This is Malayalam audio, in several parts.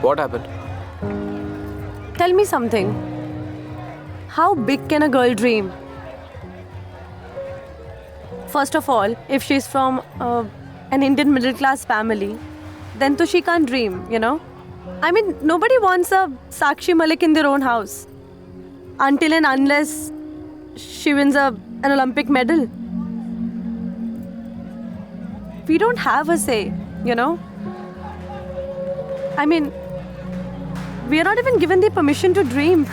What happened? Tell me something. How big can a girl dream? First of all, if she's from an Indian middle class family, then to she can't dream, you know? I mean, nobody wants a Sakshi Malik in their own house. Until and unless she wins an Olympic medal. We don't have a say, you know? I mean, we are not even given the permission to dream.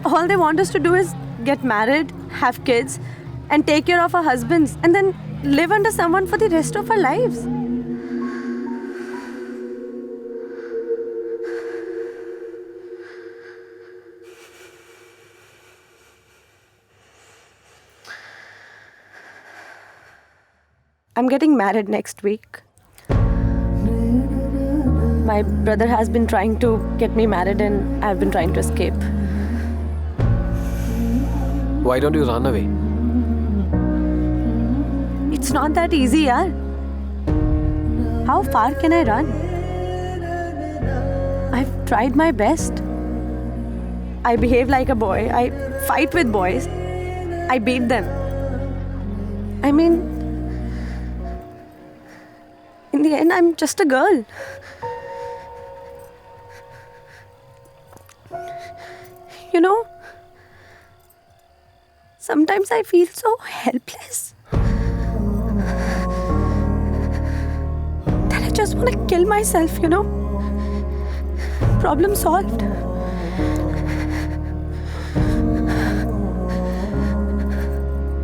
All they want us to do is get married, have kids, and take care of our husbands, and then live under someone for the rest of our lives. I'm getting married next week. My brother has been trying to get me married and I've been trying to escape. Why don't you run away? It's not that easy, yaar. How far can I run? I've tried my best. I behave like a boy. I fight with boys. I beat them. I mean, in the end, I'm just a girl. You know, sometimes I feel so helpless that I just want to kill myself, you know. Problem solved.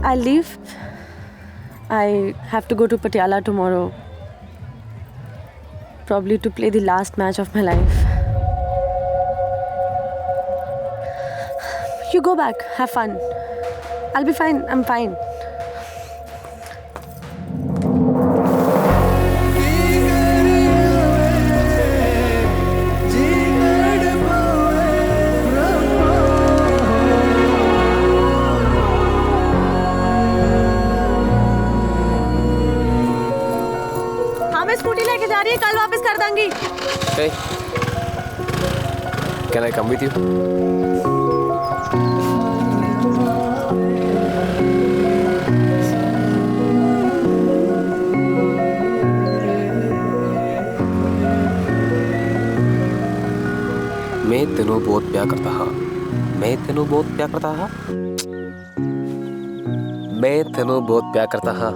I'll leave. I have to go to Patiala tomorrow. Probably to play the last match of my life. You go back, have fun. I'll be fine, I'm fine. हाँ मैं स्कूटी लेके जा रही है, कल वापस कर दूंगी. Hey, can I come with you? मैं तेनों बहुत प्यार करता हाँ. मैं तेनों बहुत प्यार करता हाँ. मैं तेनों बहुत प्यार करता हाँ.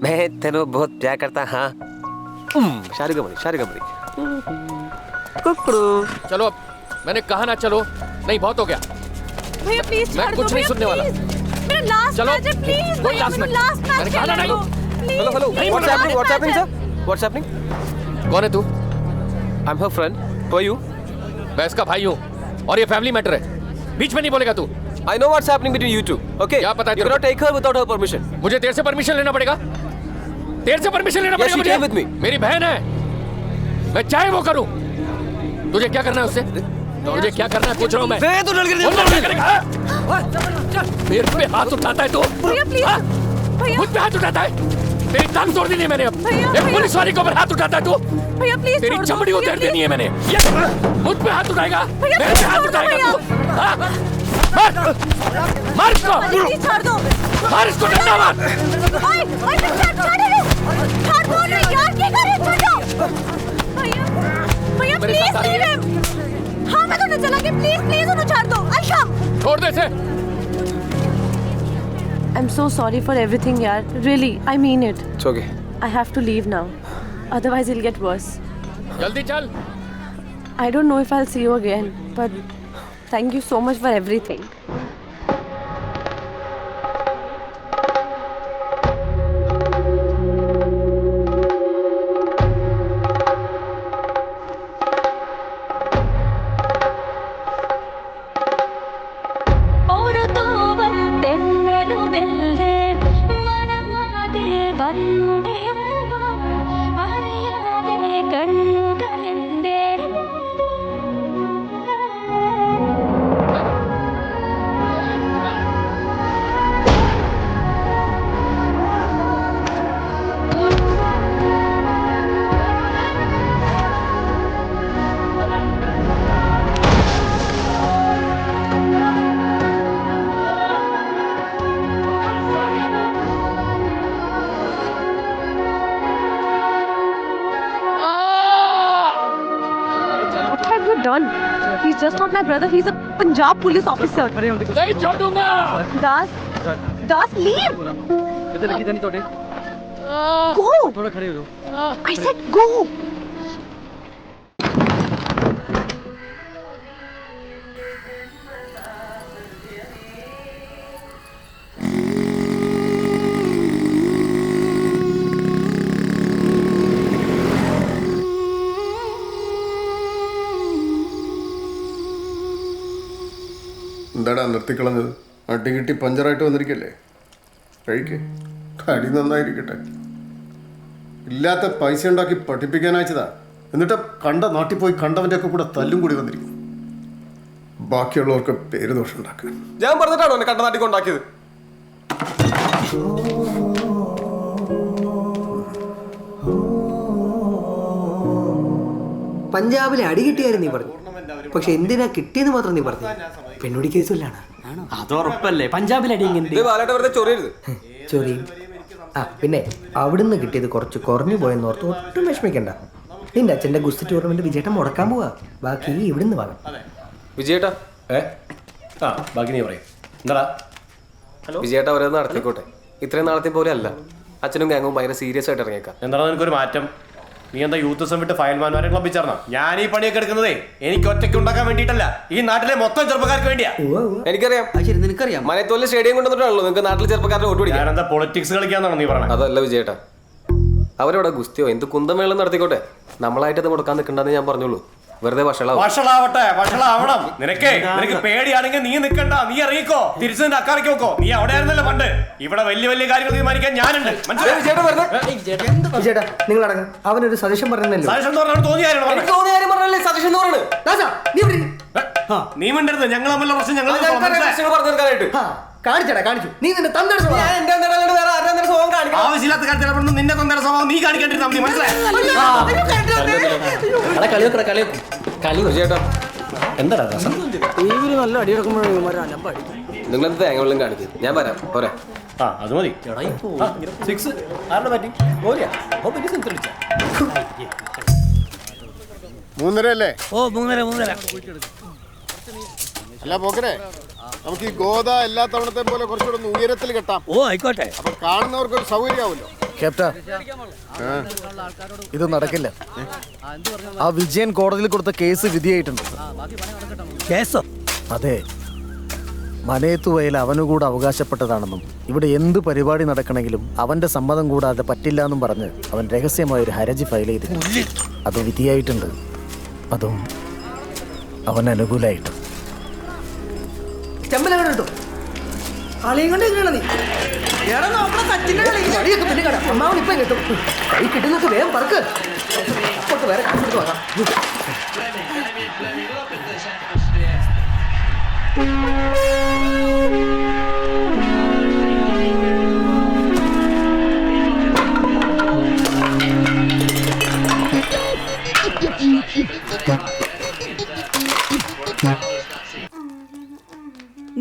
मैं तेनों बहुत प्यार करता हाँ. शारी गमरी. चलो अब. मैंने कहा ना चलो. नहीं बहुत हो गया. भैया प्लीज मैं कुछ नहीं सुनने वाला. मेरा लास्ट चलो. मैच है प्लीज. कोई लास्ट मैच. मैंने कहा ना नहीं. Hello. What's happening, sir? What's happening? कौन है तू? I'm her friend. Who are you? मैं इसका भाई हूँ और ये फैमिली मैटर है. बीच में नहीं बोलेगा तू. I know what's happening between you two. Okay. क्या पता है You cannot take her without her permission. मुझे तेरे से परमिशन लेना पड़ेगा. तेरे से परमिशन लेना Yes, पड़ेगा she मुझे. came with me. मेरी बहन है. मैं चाहे वो करूँ. तुझे क्या करना है उससे? तुझे क्या करना है पूछ रहा हूँ मैं. दे तू डर क्या करेगा? मेरे पे हाथ उठाता है तू. भैया प्लीज. भैया मुझ पे हाथ उठाता है. तेरी टांग तोड़ देनी है मैंने अब. एक पुलिस वाले को हाथ उठाता है तू. भैया प्लीज तेरी चमड़ी उतार देनी है मैंने. मुझ पे हाथ उठाएगा. मेरे पे हाथ उठाएगा तू. मार इसको. प्लीज छोड़ दो. मार इसको. डंडा मार. ओए छोड़ दो. छोड़ दो ना यार. क्या कर रहे हो? छोड़ दो. भैया प्लीज लीव हिम. हाँ मैं तो न चला के प्लीज उन्हें छोड़ दो. अच्छा छोड़ दे इसे. I'm so sorry for everything, yaar. Really, I mean it. It's okay. I have to leave now. Otherwise, it'll get worse. जल्दी चल. I don't know if I'll see you again, but thank you so much for everything. done. He's just not my brother. He's a Punjab police officer. नहीं छोड़ूंगा। Das, leave. Go. I said go. എന്താടാ നിർത്തിക്കളഞ്ഞത്? അടി കിട്ടി പഞ്ചറായിട്ട് വന്നിരിക്കല്ലേ? കഴിക്കേ, കടി നന്നായിരിക്കട്ടെ. ഇല്ലാത്ത പൈസ ഉണ്ടാക്കി പഠിപ്പിക്കാൻ അയച്ചതാ. എന്നിട്ട് കണ്ട നാട്ടിൽ പോയി കണ്ടവൻ്റെ ഒക്കെ കൂടെ തല്ലും കൂടി വന്നിരിക്കും. ബാക്കിയുള്ളവർക്ക് പേര് ദോഷം ഉണ്ടാക്കാൻ. ഞാൻ പറഞ്ഞിട്ടാണോ എന്നെ കണ്ട നാട്ടിൽ കൊണ്ടാക്കിയത്? പഞ്ചാബിലെ അടി കിട്ടിയാലും നീ പറഞ്ഞു, പക്ഷെ എന്തിനാ കിട്ടിയെന്ന് മാത്രം നീ പറഞ്ഞു. പെണ്ണുടി കേസില്ലാണ്. അത് ഉറപ്പല്ലേ? പഞ്ചാബിൽ അടി ചൊറിയും. ആ പിന്നെ അവിടുന്ന് കിട്ടിയത് കുറച്ച് കുറഞ്ഞു പോയെന്ന് ഓർത്ത് ഒട്ടും വിഷമിക്കണ്ട. നിന്റെ അച്ഛൻ്റെ ഗുസ്തി ടൂർണമെന്റ് വിജയേട്ടൻ മുടക്കാൻ പോവാ. ബാക്കി ഇവിടുന്ന് വാങ്ങാം. വിജയേട്ടാ, ബാക്കി നീ പറയും. എന്താടാ വിജയേട്ടാ ഓരോന്ന് നടത്തിക്കോട്ടെ. ഇത്രയും നാളത്തെ പോലെ അല്ല. അച്ഛനും ഗാങ്ങും ഭയങ്കര സീരിയസ് ആയിട്ട് ഇറങ്ങിയേക്കാം. എന്താണ് നിനക്കൊരു മാറ്റം? നീ എന്താ യൂത്ത് വിട്ട് ഫയൽമാൻമാരെ ക്ലബ്ബിൽ ചേർന്നോ? ഞാൻ ഈ പണിയൊക്കെ എടുക്കുന്നതേ എനിക്ക് ഒറ്റയ്ക്ക് ഉണ്ടാക്കാൻ വേണ്ടിയിട്ടല്ല, ഈ നാട്ടിലെ മൊത്തം ചെറുപ്പക്കാർക്ക് വേണ്ടിയാ. എനിക്കറിയാം. ശരി, നിനക്കറിയാം. മനത്തോലെ സ്റ്റേഡിയം കൊണ്ടുവന്നിട്ടാണല്ലോ നിങ്ങൾക്ക് നാട്ടിലെ ചെറുപ്പക്കാരുടെ വോട്ട് പിടിക്കാൻ. ഞാനെന്താ പൊളിറ്റിക്സ് കളിക്കാന്നാണോ നീ പറഞ്ഞത്? അതല്ല വിജയേട്ടാ, അവരവിടെ ഗുസ്തിയോ എന്ത് കുന്തമേളം നടത്തിക്കോട്ടെ. നമ്മളായിട്ട് അത് കൊടുക്കാൻ നിൽക്കണ്ടെന്ന് ഞാൻ പറഞ്ഞോളൂ. വെറുതെ വഷളാവണം. നിനക്ക് പേടിയാണെങ്കിൽ നീ നിൽക്കണ്ട, നീ ഇറങ്ങിക്കോ, തിരിച്ചു നിന്റെ അക്കാറിക്ക് നോക്കോ. നീ അവിടെ ആയിരുന്നല്ലോ പണ്ട്. ഇവിടെ വലിയ വലിയ കാര്യങ്ങൾ തീരുമാനിക്കാൻ ഞാനുണ്ട്. ചേട്ടാ നിങ്ങൾ അടങ്ങ. അവനൊരു സജഷൻ പറഞ്ഞല്ലോ. നീ മിണ്ടരുത്. ഞങ്ങൾ തമ്മിലുള്ള പ്രശ്നം ഞങ്ങൾ കാണിച്ചടാ, കാണിച്ചു. നീ നിന്റെ തന്തയുടെ ആവശ്യമില്ലാത്ത കാര്യത്തിൽ നിന്റെ തന്തയുടെ സ്വഭാവം നീ കാണിക്കേണ്ടിരുന്ന ചേട്ടാ എന്താ രസം? നിങ്ങളെന്ത് തേങ്ങ കാണിക്കും. ഞാൻ വരാം. പോരാ, അത് മതി. 6 ആരുടെ പറ്റി? 3:30 അല്ലേ? ഓ 3:30. അല്ല പോക്കരെ, നമുക്ക് ഈ ഗോദ എല്ലാ തവണത്തെ പോലെ കുറച്ചുകൂടെ ഒന്ന് ഉയരത്തിൽ കെട്ടാം. ഓ ആയിക്കോട്ടെ. അപ്പൊ കാണുന്നവർക്ക് ഒരു സൗകര്യമാവല്ലോ. ക്യാപ്റ്റൻ, ഇത് നടക്കില്ല. ആ വിജയൻ കോടതിയിൽ കൊടുത്ത കേസ് വിധിയായിട്ടുണ്ട്. കേസോ? അതെ, മനയത്തു വയൽ അവനുകൂടെ അവകാശപ്പെട്ടതാണെന്നും ഇവിടെ എന്ത് പരിപാടി നടക്കണമെങ്കിലും അവന്റെ സമ്മതം കൂടാതെ പറ്റില്ല എന്നും പറഞ്ഞ് അവൻ രഹസ്യമായ ഒരു ഹർജി ഫയൽ ചെയ്തിട്ടുണ്ട്. അത് വിധിയായിട്ടുണ്ട്. അതും അവൻ അനുകൂലമായിട്ട്. ചെമ്പലോ കളിയും കൊണ്ട് നീ അമ്മാവൻ ഇപ്പം കിട്ടും. കൈ കിട്ടുന്നൊക്കെ വേഗം പറക്ക്. അപ്പോട്ട് വേറെ കാണിച്ചിട്ട് വാങ്ങാം.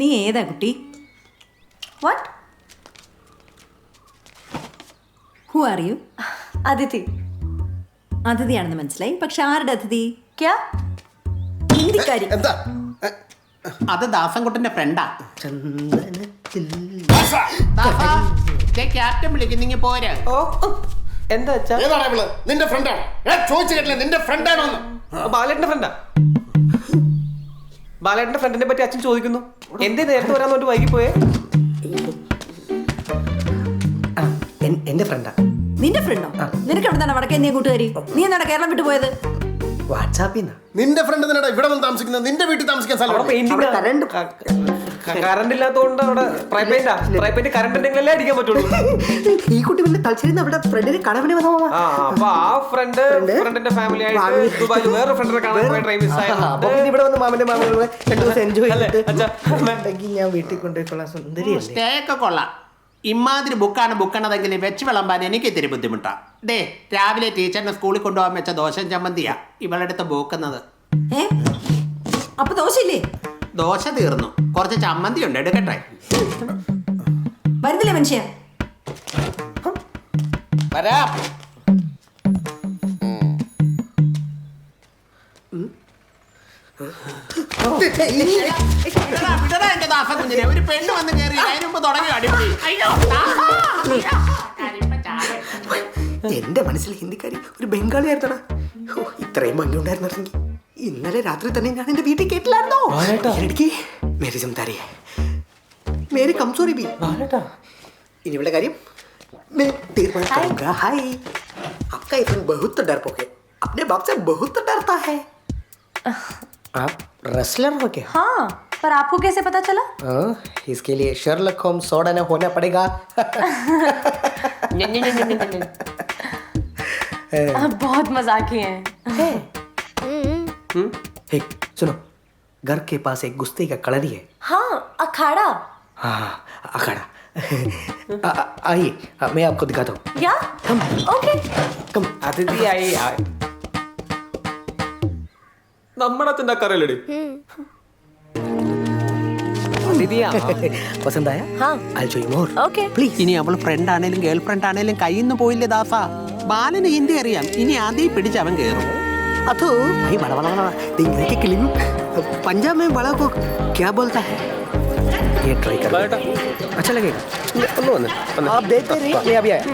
നീ ഏതാ കുട്ടി? What? Who are you? Aditi. അതിഥിയാണെന്ന് മനസ്സിലായി, പക്ഷെ ആരുടെ അതിഥി? Kya? ഹിന്ദിക്കാരി. എന്താ? അത് ദാസൻകുട്ടന്റെ ഫ്രണ്ടാ. ക്യാപ്റ്റൻ വിളിക്കുന്നെങ്കിൽ പോരാ. എന്താ അച്ഛാ? ഏതാണ് അവള്? നിന്റെ ഫ്രണ്ടാണ്? ചോദിച്ചു കേട്ടില്ല, നിന്റെ ഫ്രണ്ടാണോ? ബാലേട്ടന്റെ ഫ്രണ്ടാ. ബാലേട്ടന്റെ ഫ്രണ്ടിനെ പറ്റി അച്ഛൻ ചോദിക്കുന്നു. എന്തേ നേരത്തെ വരാൻ വേണ്ടി വൈകി പോയേ? എന്റെ ഫ്രണ്ടാ. നിന്റെ ഫ്രണ്ടോ? നിനക്ക് എവിടെ നിന്നാണ് വടക്കേ നീ കൂട്ടുകാരി? നീ എന്താണ് കേരളം വിട്ടു പോയത്? വാട്സാപ്പിൽ നിന്നാ. നിന്റെ ഫ്രണ്ട് നിന്നടാ ഇവിടെ വന്ന് താമസിക്കുന്നത്. നിന്റെ വീട്ടിൽ താമസിക്കാൻ സ്ഥലം കറണ്ട് ഇല്ലാത്തതുകൊണ്ട് അവിടെ പ്രൈപ്പേന്റ് കറണ്ട് ഉണ്ടെങ്കിലല്ലേ അടിക്കാൻ പറ്റുള്ളൂ. ഈ കുട്ടി പിന്നെ തലശ്ശേരി അവിടെ ഫ്രണ്ടിന് കടവിനെ വന്നോ. അപ്പൊ ആ ഫ്രണ്ടിന്റെ ഫാമിലി ആയിട്ട് ദുബായിൽ വേറെ ഫ്രണ്ടിനെ കാണാൻ പോയ ട്രെയിൻ മിസ് ആയിരുന്നു. ഇവിടെ വന്ന് മാമന്റെ മാമനോട് 2 ദിവസം എൻജോയ് ചെയ്തിട്ട് ഞാൻ വീട്ടിൽ കൊണ്ടുപോയിക്കൊള്ളാം. സുന്ദരിയല്ലേ? സ്റ്റേ ഒക്കെ കൊള്ളാം. ഇമാതിരി ബുക്കാണതെങ്കിൽ വെച്ച് വിളമ്പാൻ എനിക്ക് ഇത്തിരി ബുദ്ധിമുട്ടാ. ദേ രാവിലെ ടീച്ചറിനെ സ്കൂളിൽ കൊണ്ടുപോകാൻ വെച്ച ദോശ ചമ്മന്തിയാ ഇവളെടുത്ത് ബൂക്കുന്നത്. അപ്പൊ ദോശയില്ലേ? ദോശ തീർന്നു, കുറച്ച് ചമ്മന്തി ഉണ്ട്, എടുക്കട്ടെ. വരുന്നില്ലേ മനുഷ്യ? വിടടാ എന്റെ ദാസ കുഞ്ഞിനെ. ഒരു പെണ്ണ് വന്ന് കയറി അതിന് മുമ്പ് തുടങ്ങി അടിപൊളി. എന്റെ മനസ്സിൽ ഹിന്ദിക്കാരി ഒരു ബംഗാളി ആയിരുന്നടാ. ഇത്രയും ഭംഗി ഉണ്ടായിരുന്നെങ്കിൽ ഇന്നലെ രാത്രി തന്നെ ഞാൻ എന്റെ വീട്ടിൽ കേട്ടില്ലായിരുന്നോ? മേരി സംസാരിയെ മേരി കംസോറി ബി. ഇനി ഇവിടെ കാര്യം मैं तीरमान करूंगा. हाय, आपका इफन बहुत डरपोक है. अपने बाप से बहुत डरता है. आप रेसलर हो क्या? हाँ, पर आपको कैसे पता चला? इसके लिए शर्लक होम्स सोडा होना पड़ेगा. बहुत मजाकी हैं. हे, सुनो, घर के पास एक गुस्ती का कलरी है. हाँ, अखाड़ा. हाँ, अखाड़ा. आइए, मैं आपको दिखाता हूँ. या? ओके. कम. അതിഥി ആയി നമ്മുടെ അച്ഛൻ്റെ അക്കറിയല്ലേ അതിഥിയാ पसंद आया? हाँ. I'll show you more. Okay. Please. ഇനി അവൾ ഫ്രണ്ട് ആണേലും ഗേൾ ഫ്രണ്ട് ആണേലും കയ്യിൽ നിന്ന് പോയില്ലേ ദാസ. ബാലന് ഹിന്ദി അറിയാം. ഇനി ആദ്യം പിടിച്ച് അവൻ കയറും. अतो भाई बड़ा बड़ा बड़ा डिंगरे के किलिंग पंजाब में बड़ा को क्या बोलता है? ये ट्राई कर. अच्छा लगेगा. ഒന്ന് വന്ന് आप देखते रहिए, मैं अभी आया.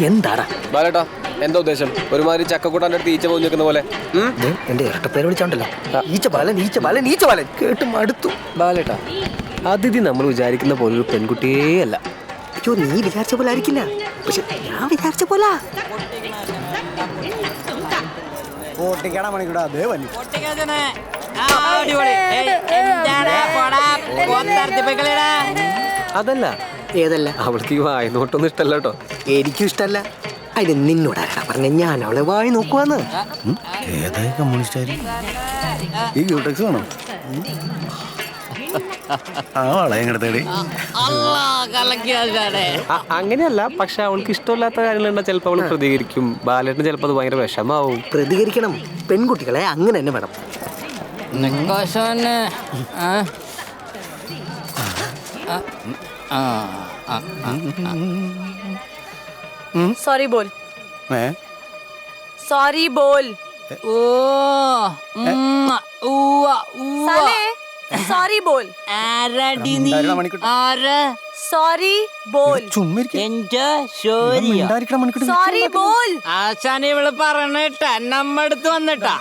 എന്താടാ ബാലേട്ടാ എന്താ ഉദ്ദേശം? ഒരുമാതിരി ചക്കക്കൂട്ടാൻ്റെ അടുത്ത് ഈച്ച പോയി നിൽക്കുന്ന പോലെ. എന്റെ ഇരട്ടപ്പേര് വിളിച്ചോണ്ടല്ലോ. ഈച്ച ബാലൻ ഈച്ച ബാലൻ ഈച്ച ബാലൻ കേട്ട് മടുത്തു. ബാലേട്ടാ അതിഥി നമ്മൾ വിചാരിക്കുന്ന പോലൊരു പെൺകുട്ടിയേ അല്ല. അയ്യോ, നീ വിചാരിച്ച പോലെ ആയിരിക്കില്ല, പക്ഷെ ഞാൻ വിചാരിച്ച പോലെ. മണിക്കൂടാ അതേ വന്നു. അതല്ല, ഏതല്ല? അവൾക്ക് ഈ വായി നോട്ടൊന്നും ഇഷ്ടല്ല കേട്ടോ. എനിക്കും ഇഷ്ടല്ല. അതിന് നിന്നോടാരാ പറഞ്ഞ ഞാൻ അവളെ വായി നോക്കുവാന്ന്? ഏതായി കമ്മ്യൂണിസ്റ്റ് ഈ ക്യൂടെക്സ് വേണം. ആ വളയങ്ങടത്തേടി അങ്ങനെയല്ല, പക്ഷെ അവൾക്ക് ഇഷ്ടമില്ലാത്ത കാര്യങ്ങളുണ്ടാ ചിലപ്പോൾ അവൾ പ്രതികരിക്കും. ബാലേട്ടന് ചിലപ്പോൾ അത് ഭയങ്കര വിഷമാവും. പ്രതികരിക്കണം. പെൺകുട്ടികളെ അങ്ങനെ തന്നെ വേണം. सॉरी बोल. सॉरी बोल. साले सॉरी बोल. सॉरी बोल. सॉरी बोल. ആശാനെ ഇവള് പറഞ്ഞിട്ടാ നമ്മടുത്ത് വന്നിട്ടാ.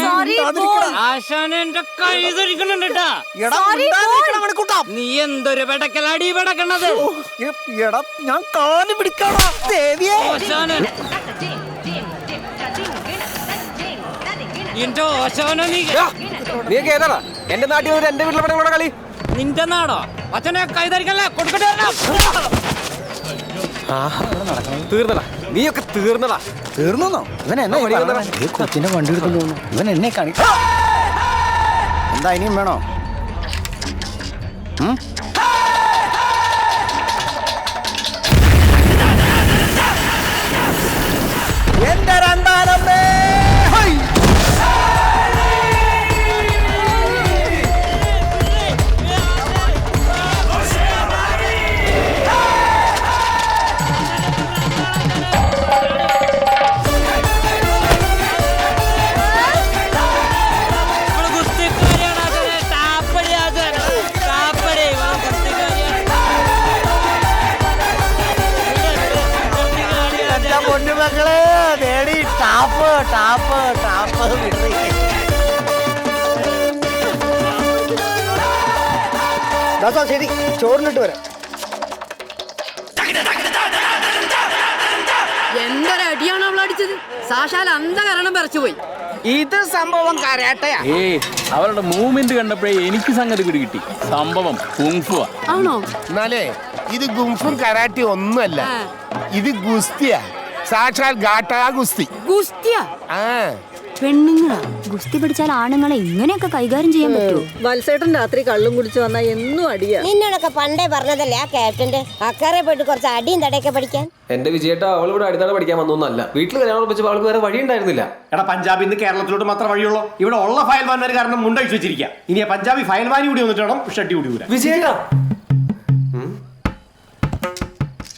सॉरी बोल. ആശാനെ എന്റെ കൈ ധരിക്കണുണ്ടാ. सॉरी बोल. നീ എന്തൊരു പെടക്കലാടി പെടക്കണത്? ഞാൻ കാല് പിടിക്കാണോ ദേവിയെ? ആശാനെ എന്റെ ആശാനെ നീ ഏതാടാ? എന്റെ നാട്ടിൽ ഒരു എന്റെ വീട്ടിലെ പടം കളി. നിന്റെ നാടോ? അച്ഛനെ കൈ ധരിക്കല്ലേ, കൊടുക്കട്ടെ. തീർന്നടാ, നീയൊക്കെ തീർന്നടാ. തീർന്നോ? ഇവൻ എന്നെ കൊച്ചിന്റെ വണ്ടി എടുത്തോണ്ട് പോകുന്നു. ഇവൻ എന്നെ കാണിക്കാം. എന്താ ഇനിയും വേണോ? എന്റെ രണ്ടാനമ്മേ പൊന്നുമക്കളെ നേടി ടാപ്പ് ടാപ്പ് ടാപ്പ് ദാസാ ശരി, ചോറിനിട്ട് വരാം. എന്തൊരടിയാണ് അവൾ അടിച്ചത്. സാക്ഷാൽ അന്ധകരണം പറിച്ചുപോയി. ഇത് സംഭവം കരാട്ടയാ. അവരുടെ മൂവ്മെന്റ് കണ്ടപ്പോഴേ എനിക്ക് സംഗതി പിടി കിട്ടി. സംഭവം കുങ്ഫുവാ. ആണോ? എന്നാലേ ഇത് ഗുംഫും കരാട്ടി ഒന്നുമല്ല, ഇത് ഗുസ്തിയാ. സാക്ഷാൽ ഗാട്ടാ ഗുസ്തി. ഗുസ്തിയാ? ആ, പെണ്ണുങ്ങളാ ഗുസ്തി പിടിച്ചാൽ ആണുങ്ങളെ ഇങ്ങനെയൊക്കെ കൈകാര്യം ചെയ്യാൻ പറ്റുമോ? വത്സേട്ടൻ രാത്രി കള്ളും കുടിച്ചു വന്നാ എന്നും അടിയാ. നിന്നോടൊക്കെ പണ്ടേ പറഞ്ഞതല്ലേ ആ ക്യാപ്റ്റന്റെ അക്കറെ പോയിട്ട് കുറച്ച് അടിയും തടയൊക്കെ പഠിക്കാൻ. എന്റെ വിജയേട്ടാ അവൾ ഇവിടെ അടിത്താണ് പഠിക്കാൻ വന്നൊന്നല്ല. വീട്ടിൽ കല്യാണം ഉറപ്പിച്ചപ്പോൾ അവൾക്ക് വേറെ വഴി ഉണ്ടായിരുന്നില്ല. എടാ, പഞ്ചാബിൽ നിന്ന് കേരളത്തിലോട്ട് മാത്രം വഴിയുള്ളൂ. ഇവിടെ ഉള്ള ഫയൽവാന്മാർ കാരണം മുണ്ടഴിച്ചു വെച്ചിരിക്കുക. ഇനി ആ പഞ്ചാബി ഫയൽവാനി കൂടി വന്നിട്ട് വേണം ഷട്ടി കൂടി വരാൻ. വിജയേട്ടാ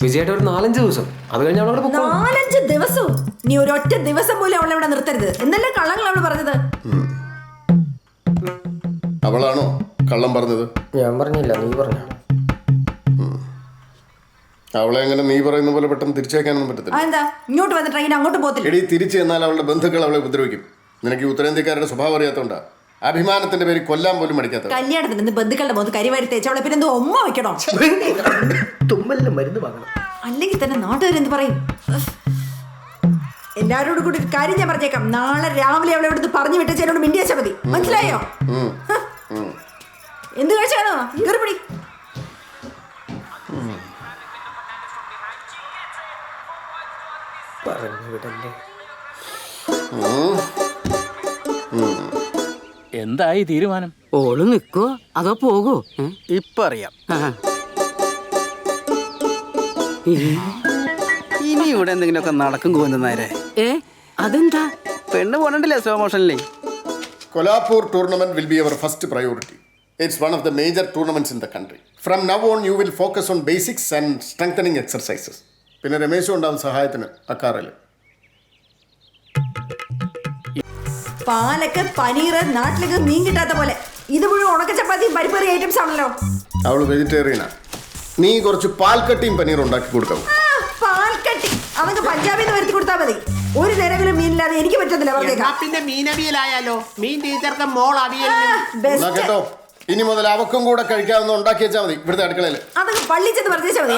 വിജയേട്ട ഒരു 4-5 ദിവസം, അത് കഴിഞ്ഞ് അവളവിടെ 4-5 ദിവസവും? നീ ഒരൊറ്റ ദിവസം പോലും അവളെ ഇവിടെ നിർത്തരുത് എന്നല്ലേ കള്ളങ്ങൾ അവള് പറഞ്ഞത്. അവളാണോ കള്ളം പറഞ്ഞത്? ഞാൻ പറഞ്ഞില്ല, നീ പറഞ്ഞു. അവളെ എങ്ങനെ നീ പറയുന്ന പോലെ പെട്ടെന്ന് തിരിച്ചേക്കാനൊന്നും പറ്റത്തില്ല. എന്താ ഇങ്ങോട്ട് വന്ന ട്രെയിൻ അങ്ങോട്ട് പോകത്തില്ല? എടി, തിരിച്ചു എന്നാൽ അവളുടെ ബന്ധുക്കൾ അവളെ ഉപദ്രവിക്കും. നിനക്ക് ഈ ഉത്തരേന്ത്യക്കാരുടെ സ്വഭാവം അറിയാത്തോണ്ടാ. അഭിമാനത്തിന്റെ പേര് കൊല്ലാൻ പോലും മടിക്കാത്ത. കല്യാണത്തിന് നിന്ന് ബന്ധുക്കളുടെ മുഖത്ത് കരിവാരി തേച്ചവളെ പിന്നെ എന്തോ ഉമ്മ വെക്കണോ? തുമ്മലിന് മരുന്ന് വാങ്ങണം. അല്ലെങ്കിൽ തന്നെ നാട്ടുകാരെന്ത് പറയും? എല്ലാവരോടും കൂടി ഒരു കാര്യം ഞാൻ പറഞ്ഞേക്കാം. നാളെ രാവിലെ അവളെ ഇവിടുന്ന് പറഞ്ഞു വിട്ട ചേരോട് മിണ്ടിയാച്ചാ മതി. മനസ്സിലായോ? എന്ത് കഴിച്ചാണോ കയറിപ്പിടി. എന്തായി തീരുമാനം? ഓള് നിക്കോ അതോ പോകോ? ഇപ്പൊ അറിയാം. ഇനി ഇവിടെ എന്തെങ്കിലുമൊക്കെ നടക്കും പോകുന്നേരെ. അതെന്താ? പെണ്ണ് പോകണ്ടില്ലേ slow മോഷനിലേ? Kolhapur tournament will be our first priority. It's one of the major tournaments in the country. From now on, you will focus on basics and strengthening exercises. പിന്നെ രമേശും ഉണ്ടാവും സഹായത്തിന് അക്കാറിൽ. പാലക്ക് പനീർ നാട്ടിലേക്ക് മീൻ കിട്ടാത്ത പോലെ ഇത് മുഴുവൻ ഉണക്ക ചപ്പാത്തിയും പരിപ്പറി ഐറ്റംസ് ആണല്ലോ. അവള് വെജിറ്റേറിയനാ. നീ കുറച്ച് പാൽക്കട്ടിയും പനീർ ഉണ്ടാക്കി കൊടുക്കാം. പാൽക്കട്ടി അതൊക്കെ പഞ്ചാബിൽ നിന്ന് വരുത്തി കൊടുത്താൽ മതി. ഒരു നിലവിലും മീനില്ലാതെ എനിക്ക് പറ്റത്തില്ല. പിന്നെ മീനവിയലായാലോ? മീൻ ടീച്ചർക്ക് മോൾ അവിയൽ കേട്ടോ, ഇനി മുതൽ അവക്കും കൂടെ കഴിക്കാവുന്ന ഉണ്ടാക്കി വെച്ചാൽ മതി ഇവിടുത്തെ അടുക്കളയിൽ. അതൊക്കെ പള്ളി ചെന്ന് പറഞ്ഞാൽ മതി.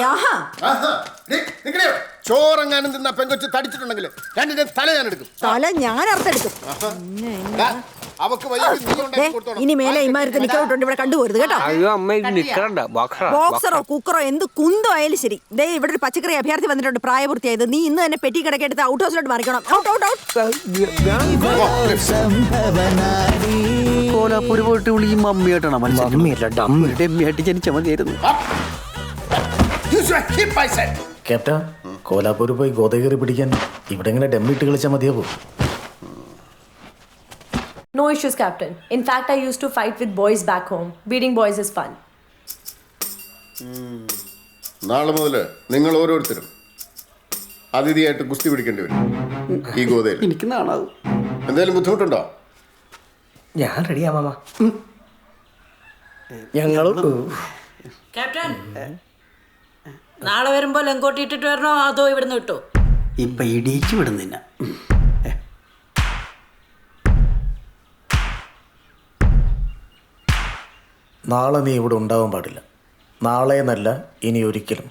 ചോറെങ്ങാനും തിന്ന പെങ്കൊച്ച് തടിച്ചിട്ടുണ്ടെങ്കിൽ രണ്ടിന്റെ തല ഞാൻ എടുക്കും. തല ഞാൻ അർത്തെടുക്കും. ഇനി മേലെ ഇമാരത്തെ നിക്കൗട്ടുണ്ട് ഇവിടെ കണ്ടുപോരുത് കേട്ടോ. ബോക്സറോ കുക്കറോ എന്ത് കുന്തോ ആയാലും ശരി. ദേ ഇവിടെ ഒരു പച്ചക്കറി അഭ്യർത്ഥി വന്നിട്ടുണ്ട്, പ്രായപൂർത്തിയായത്. നീ ഇന്ന് തന്നെ പെട്ടി കിടക്കെടുത്ത് ഔട്ട് ഹൗസിലോട്ട് മറിക്കണം. Out out out. കോലാപ്പൂര് പോയിട്ട് വിളി മമ്മിയായിട്ടാണ്. മമ്മിയല്ല ഡമ്മിയായിട്ട് ജനിച്ചാൽ മതിയായിരുന്നു. ക്യാപ്റ്റൻ, കോലാപ്പൂർ പോയി ഗോതകേറി പിടിക്കാൻ ഇവിടെ ഇങ്ങനെ ഡമ്മിട്ട് കളിച്ചാൽ മതിയാവോ? No issues, Captain. In fact, I used to fight with boys back home. Beating boys is fun. നാളെ മുതൽ നിങ്ങൾ ഓരോരുത്തരും അതിഥിയായിട്ട് ഗുസ്തി പിടിക്കേണ്ടി വരും ഈ ഗോതയിൽ. എനിക്ക് നാണാവും. എന്തെങ്കിലും ബുദ്ധിമുട്ടുണ്ടോ? ഞാൻ റെഡിയാ മാമ. ഞങ്ങളും ക്യാപ്റ്റൻ നാളെ വരുമ്പോ ലങ്കോട്ടി ഇട്ടിട്ട് വരണോ അതോ ഇവിടുന്ന് കിട്ടോ? ഇപ്പൊ ഇടിയിച്ചു വിടുന്നില്ല. നാളെ നീ ഇവിടെ ഉണ്ടാവാൻ പാടില്ല. നാളെ എന്നല്ല, ഇനി ഒരിക്കലും.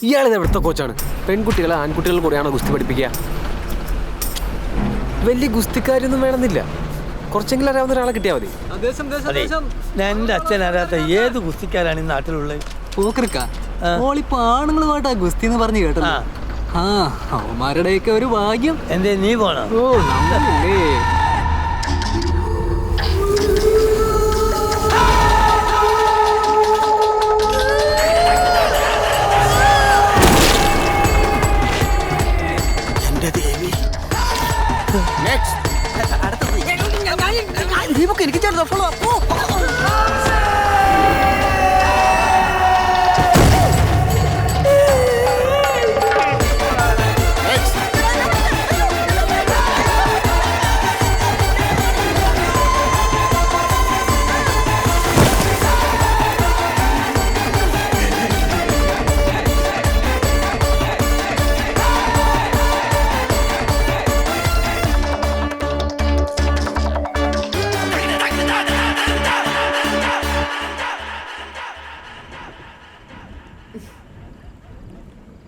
ഇയാളിത് എവിടുത്തെ കോച്ചാണ്? പെൺകുട്ടികളെ ആൺകുട്ടികൾ കൂടെയാണോ ഗുസ്തി പഠിപ്പിക്കുക? വലിയ ഗുസ്തിക്കാരൊന്നും വേണമെന്നില്ല, കുറച്ചെങ്കിലും അറിയാവുന്ന ഒരാളെ കിട്ടിയാൽ മതി. എന്റെ അച്ഛൻ അറിയാത്ത ഏത് ഗുസ്തിക്കാരാണ് ഈ നാട്ടിലുള്ളത്? പോക്കർക്ക ഓളിപ്പോ ആണുങ്ങളുമായിട്ടാ ഗുസ്തി എന്ന് പറഞ്ഞു കേട്ടോ. ആ അവന്മാരുടെയൊക്കെ ഒരു ഭാഗ്യം. എന്തേ നീ പോണോ? ഓ നമ്മളല്ലേ. എനിക്ക് ചേർന്നപ്പോഴോ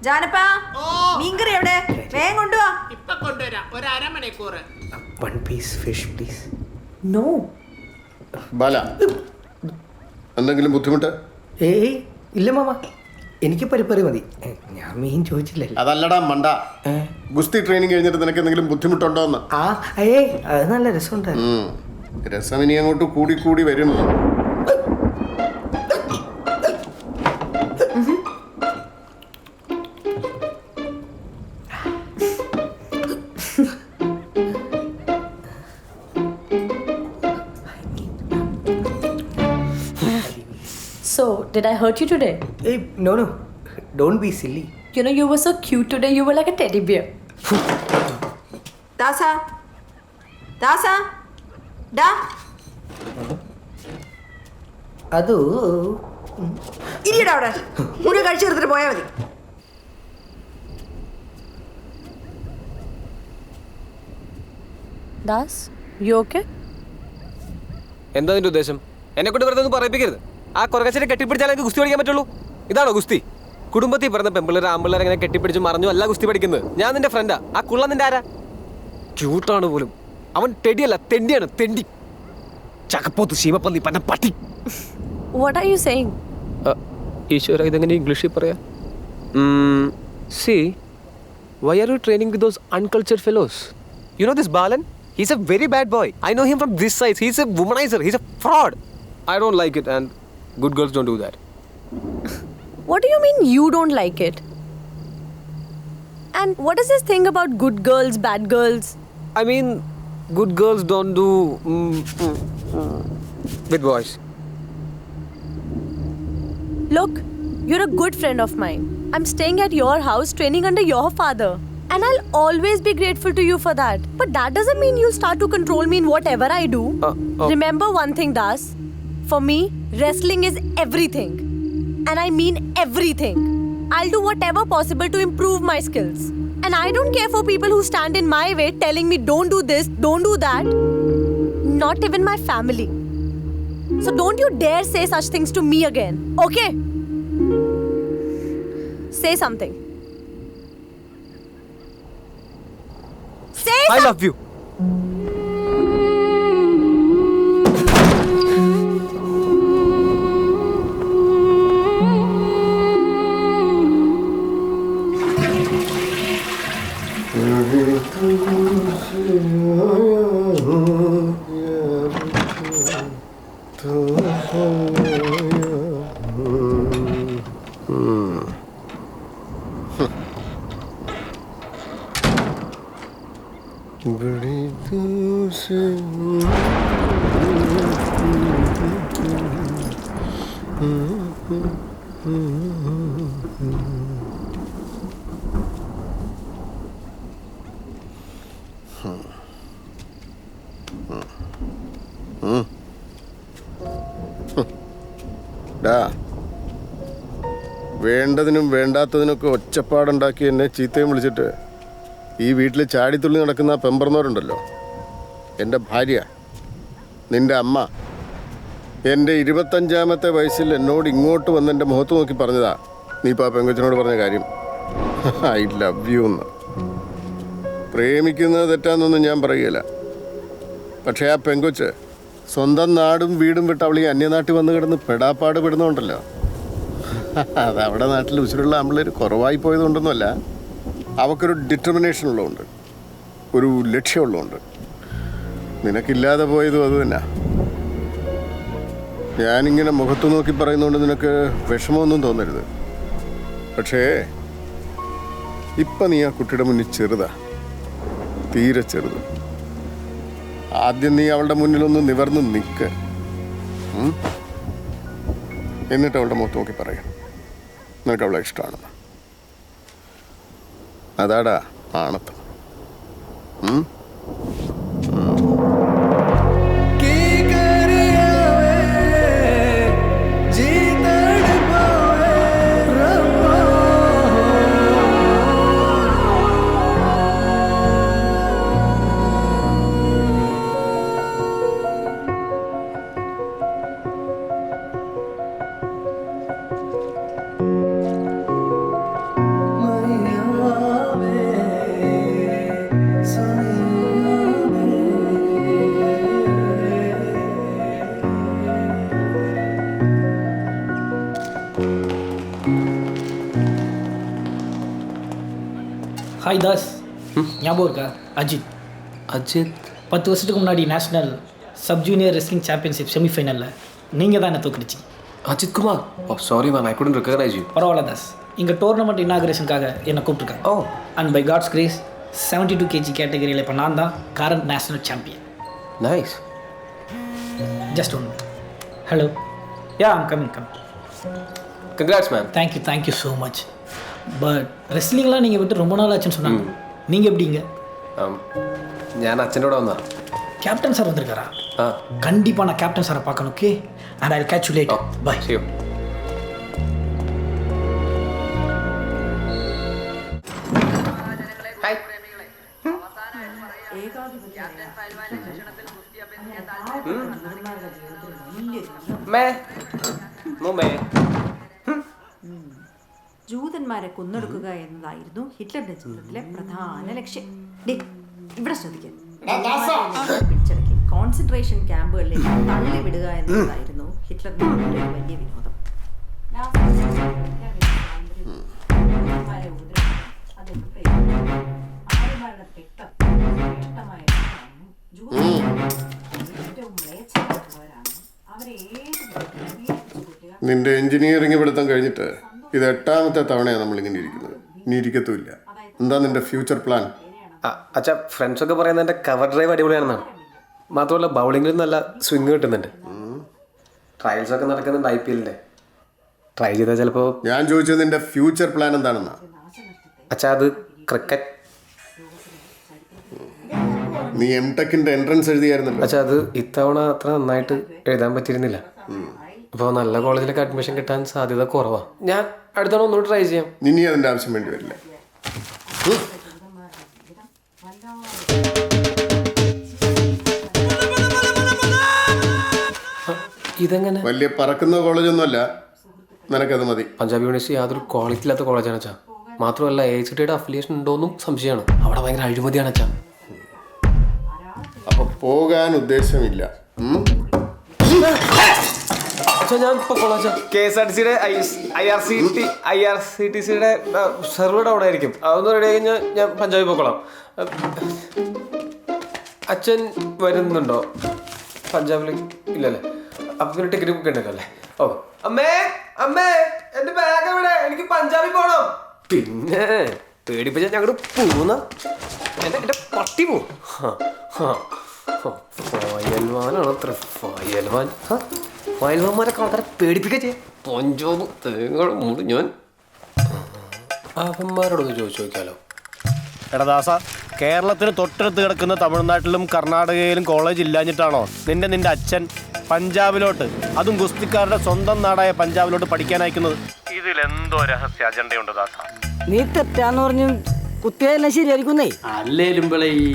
ജാനപ്പാ മീൻകറി എവിടെ? വേഗം കൊണ്ടുവാ. ഇപ്പൊ കൊണ്ടുവരാം, ഒരു അരമണിക്കൂർ. One piece fish please. നോ ബാല, എന്തെങ്കിലും ബുദ്ധിമുട്ട്? ഏയ് ഇല്ല മാമ, എനിക്ക് പരിപ്പറി മതി. ഞാൻ മീൻ ചോദിച്ചില്ലല്ലോ. അതല്ലടാ മണ്ട, ഗുസ്തി ട്രെയിനിങ് കഴിഞ്ഞിട്ട് നിനക്ക് എന്തെങ്കിലും ബുദ്ധിമുട്ടുണ്ടോ എന്ന്? ഏയ് അത് നല്ല രസമുണ്ടായിരുന്നു. രസം ഇനി അങ്ങോട്ട് കൂടി കൂടി വരും. So, did I hurt you today? Hey, no. Don't be silly. You know, you were so cute today. You were like a teddy bear. Dasa. Da. അത് ഇരിയടാ അവിടെ മുടി കഴിച്ചു തീർത്തിട്ട് പോയാൽ മതി. Das, you okay? എന്താ നിന്റെ ഉദ്ദേശം? എന്നെ കൊണ്ട് വെറുതെ ഒന്നും പറയിപ്പിക്കരുത്. ആ കുറകച്ചിനെ കെട്ടിപ്പിടിച്ചാലേ എനിക്ക് ഗുസ്തി പഠിക്കാൻ പറ്റുള്ളൂ. ഇതാണോ ഗുസ്തി? കുടുംബത്തിൽ പറഞ്ഞ പെമ്പിള്ളേർ ആമ്പിള്ളേർ അങ്ങനെ കെട്ടിപ്പിടിച്ച് മറിഞ്ഞു അല്ല ഗുസ്തി പഠിക്കുന്നത്. ഞാൻ നിന്റെ ഫ്രണ്ടാ. ആ കുള്ള നിന്റെ ആരാ? ക്യൂട്ടാണ് പോലും. അവൻ ടെടിയല്ല, തെണ്ടിയാണ്, തെണ്ടി. ചകപ്പോത്ത് ശീമപ്പന്നി പറഞ്ഞ പട്ടി. What are you saying? ഈശ്വര, ഇതെങ്ങനെ ഇംഗ്ലീഷിൽ പറയാ? See, why are you training with those uncultured fellows? You know this Balan? He's a very bad boy. I know him from this side. He's a womanizer. He's a fraud. I don't like it, and good girls don't do that. What do you mean you don't like it? And what is this thing about good girls, bad girls? I mean, good girls don't do with boys. Look, you're a good friend of mine. I'm staying at your house, training under your father. And I'll always be grateful to you for that. But that doesn't mean you'll start to control me in whatever I do. Remember one thing, Das. For me, wrestling is everything. And I mean everything. I'll do whatever possible to improve my skills. And I don't care for people who stand in my way telling me don't do this, don't do that. Not even my family. So don't you dare say such things to me again, okay? Say something. Say I love you. വേണ്ടതിനും വേണ്ടാത്തതിനൊക്കെ ഒച്ചപ്പാടുണ്ടാക്കി എന്നെ ചീത്തയും വിളിച്ചിട്ട് ഈ വീട്ടിൽ ചാടിത്തുള്ളി നടക്കുന്ന പെമ്പറന്നവരുണ്ടല്ലോ, എൻ്റെ ഭാര്യ, നിൻ്റെ അമ്മ, എൻ്റെ 25ാമത്തെ വയസ്സിൽ എന്നോട് ഇങ്ങോട്ട് വന്ന് എൻ്റെ മുഖത്ത് നോക്കി പറഞ്ഞതാ നീ ഇപ്പോൾ ആ പെങ്കൊച്ചിനോട് പറഞ്ഞ കാര്യം. ഐ ലവ് യു എന്ന്. പ്രേമിക്കുന്നത് തെറ്റാന്നൊന്നും ഞാൻ പറയുകയില്ല. പക്ഷേ ആ പെങ്കൊച്ച് സ്വന്തം നാടും വീടും വിട്ട് അവൾ ഈ അന്യനാട്ടിൽ വന്ന് കിടന്ന് പെടാപ്പാട് പെടുന്നുണ്ടല്ലോ, അത് അവിടെ നാട്ടിൽ ഉച്ചിലുള്ള ആമ്പിള്ളേർ കുറവായി പോയതുകൊണ്ടൊന്നുമല്ല, അവൾക്കൊരു ഡിറ്റർമിനേഷൻ ഉള്ളതുകൊണ്ട്, ഒരു ലക്ഷ്യമുള്ളതുകൊണ്ട്. നിനക്കില്ലാതെ പോയതും അത് തന്നെ. ഞാനിങ്ങനെ മുഖത്ത് നോക്കി പറയുന്നതുകൊണ്ട് നിനക്ക് വിഷമമൊന്നും തോന്നരുത്. പക്ഷേ ഇപ്പം നീ ആ കുട്ടിയുടെ മുന്നിൽ ചെറുതാ, തീരെ ചെറുത്. ആദ്യം നീ അവളുടെ മുന്നിലൊന്ന് നിവർന്ന് നിൽക്ക്, എന്നിട്ട് അവളുടെ മുഖത്ത് നോക്കി പറയാം നിനക്ക് അവളെ ഇഷ്ടമാണെന്ന്. അതാടാ ആണത്തം. ஹாய் தாஸ், ஞாபகம் இருக்கா? அஜித் 10 வருஷத்துக்கு முன்னாடி national sub junior wrestling championship செமிஃபைனலில் நீங்கள் தான் என்ன தோக்கடிச்சிங்க. Ajith Kumar? Oh sorry man, I couldn't recognize you. பரவாயில்ல தாஸ், இங்கே டோர்னமெண்ட் இனாகிரேஷனுக்காக என்னை கூப்பிட்ருக்காங்க. Oh, and by God's grace 72 kg கேட்டகரியில் இப்போ நான் தான் current national champion. Nice. Just one. Hello, yeah I'm coming. Congrats man. Thank you so much. But ரெஸ்லிங்லாம் நீங்கள் விட்டு ரொம்ப நாள் ஆச்சுன்னு சொன்னாங்க. நீங்கள் எப்படிங்க? ഞാൻ അച്ഛൻ്റെ കൂടെ വന്നാ. ക്യാപ്റ്റൻ സാർ വന്നിരിക്കാറാ? கண்டிப்பாக நான் கேப்டன் சாரை பார்க்கணும். Okay, and I catch you later. Bye. See you. ജൂതന്മാരെ കൊന്നൊടുക്കുക എന്നതായിരുന്നു ഹിറ്റ്ലറുടെ ജീവിതത്തിലെ പ്രധാന ലക്ഷ്യം. ഇവിടെ ശ്രദ്ധിക്കാൻ പിടിച്ചടക്കി കോൺസെൻട്രേഷൻ ക്യാമ്പുകളിലേക്ക് തള്ളിവിടുക എന്നതായിരുന്നു ഹിറ്റ്ലറിന്റെ ഒരു വലിയ വിനോദം. നിന്റെ എഞ്ചിനീയറിംഗ് പഠിത്തം കഴിഞ്ഞിട്ട് ഇത് 8ാമത്തെ തവണയാണ് നമ്മളിങ്ങനെ ഇരിക്കുന്നത്. ഇനി ഇരിക്കത്തുമില്ല. എന്താ നിന്റെ ഫ്യൂച്ചർ പ്ലാൻ? അച്ഛാ, ഫ്രണ്ട്സൊക്കെ പറയുന്നത് എൻ്റെ കവർ ഡ്രൈവ് അടിപൊളിയാണെന്നാണ്. മാത്രമല്ല ബൗളിങ്ങിൽ നല്ല സ്വിങ് കിട്ടുന്നുണ്ട്. ട്രയൽസൊക്കെ നടക്കുന്നുണ്ട് IPL-ൻ്റെ. ട്രൈ ചെയ്താൽ ചിലപ്പോൾ. ഞാൻ ചോദിച്ചത് നിന്റെ ഫ്യൂച്ചർ പ്ലാൻ എന്താണെന്നാ. അച്ഛാ, അത് ക്രിക്കറ്റ്. നീ M.Tech-ന്റെ എൻട്രൻസ് എഴുതിയായിരുന്നല്ലോ. അച്ഛാ, അത് ഇത്തവണ അത്ര നന്നായിട്ട് എഴുതാൻ പറ്റിയിരുന്നില്ല. അപ്പോൾ നല്ല കോളേജിലൊക്കെ അഡ്മിഷൻ കിട്ടാൻ സാധ്യത കുറവാണ്. ഞാൻ അടുത്ത തവണ ഒന്നുകൂടി ട്രൈ ചെയ്യാം. ഇനി അതിൻ്റെ ആവശ്യം വേണ്ടി വരില്ല. ഇതെങ്ങനെ? വലിയ പറക്കുന്ന കോളേജൊന്നുമല്ല, നിനക്കത് മതി. പഞ്ചാബ് യൂണിവേഴ്സിറ്റി യാതൊരു ക്വാളിറ്റി ഇല്ലാത്ത കോളേജാണ് അച്ഛാ. മാത്രമല്ല AICTയുടെ അഫിലിയേഷൻ ഉണ്ടോയെന്നും സംശയമാണ്. അവിടെ ഭയങ്കര അഴിമതിയാണ് അച്ഛാ. അപ്പൊ പോകാൻ ഉദ്ദേശമില്ല. ഞാൻ ഇപ്പോൾ കോളേജ് KSRTCയുടെ IRCTCയുടെ സെർവർ ഡൗൺ ആയിരിക്കും. അതൊന്ന് റെഡി ആയി കഴിഞ്ഞാൽ ഞാൻ പഞ്ചാബിൽ പോയിക്കോളാം. അച്ഛൻ വരുന്നുണ്ടോ പഞ്ചാബിൽ? ഇല്ലല്ലേ? അപ്പം പിന്നെ ടിക്കറ്റ് ബുക്ക് ഉണ്ടല്ലോ അല്ലേ? ഓ അമ്മേ, അമ്മേ, എൻ്റെ ബാഗ് എവിടെ? എനിക്ക് പഞ്ചാബിൽ പോകണം. പിന്നെ പേടിപ്പിച്ച ഞങ്ങോട്ട് പോകുന്ന എൻ്റെ പട്ടി പോവും. ഫയൽവാനാണ് അത്ര. ഫയൽവാന്മാരെ ആൾക്കാരെ പേടിപ്പിക്കുക ചെയ്യാം. പഞ്ചാബ് തേങ്ങയുടെ മുടി ഞാൻ അവന്മാരോടൊന്ന് ചോദിച്ചു നോക്കിയാലോ. എടാ ദാസ, കേരളത്തിന് തൊട്ടടുത്ത് കിടക്കുന്ന തമിഴ്നാട്ടിലും കർണാടകയിലും കോളേജ് ഇല്ലാഞ്ഞിട്ടാണോ നിന്റെ അച്ഛൻ പഞ്ചാബിലോട്ട്, അതും ഗുസ്തിക്കാരുടെ സ്വന്തം നാടായ പഞ്ചാബിലോട്ട് പഠിക്കാൻ അയക്കുന്നത്? ഇതിലെന്തോ രഹസ്യ അജണ്ടയുണ്ട് ദാസ. നീ തെറ്റാന്ന് പറഞ്ഞു കുത്തിയെല്ലാം ശരിയായിരിക്കുന്നേ. അല്ലേലും ഇവിടെ ഈ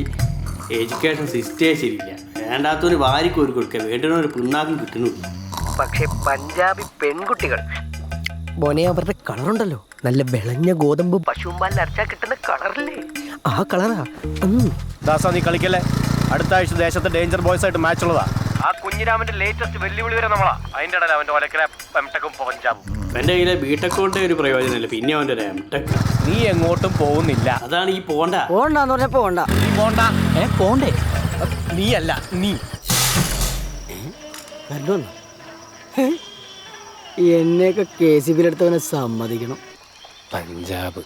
എഡ്യൂക്കേഷൻ സിസ്റ്റേ ശരിയില്ല. വേണ്ടാത്തൊരു വാരിക്ക് ഒരു കൊടുക്കുക, വേണ്ടുന്ന ഒരു പിണ്ണാക്കും കിട്ടുന്നില്ല. പക്ഷെ പഞ്ചാബി പെൺകുട്ടികൾ ബോനെ, അവരുടെ കളറുണ്ടല്ലോ, നല്ല വിളഞ്ഞ ഗോതമ്പ് പശുമ്പാലിൽ അരച്ചാൽ കിട്ടുന്ന കളറല്ലേ, ആ കളറാ. ദാസ, നീ കളിക്കല്ലേ. അടുത്ത ആഴ്ച ദേശത്തെ ഡേഞ്ചർ ബോയ്സ് ആയിട്ട് മാച്ച് ഉള്ളതാ. ആ കുഞ്ഞിരാമന്റെ ലേറ്റസ്റ്റ് വെല്ലുവിളി വരെ നമ്മളാ. അതിന്റെ ഇടയിൽ അവന്റെ ഒലക്കര M.Tech-ഉം പഞ്ചാബും. എൻ്റെ കയ്യിലെ B.Tech കൊണ്ട് ഒരു പ്രയോജനമില്ല, പിന്നെ അവൻ്റെ ഒരു M.Tech. നീ എങ്ങോട്ടും പോകുന്നില്ല. അതാണ് ഈ പോണ്ട. പോണ്ടെന്ന് പറഞ്ഞാൽ പോണ്ട. നീ പോണ്ട. പോണ്ടേ? നീ അല്ല, നീ എന്നെയൊക്കെ KCB-യിലെടുത്തവനെ സമ്മതിക്കണം. പഞ്ചാബ്,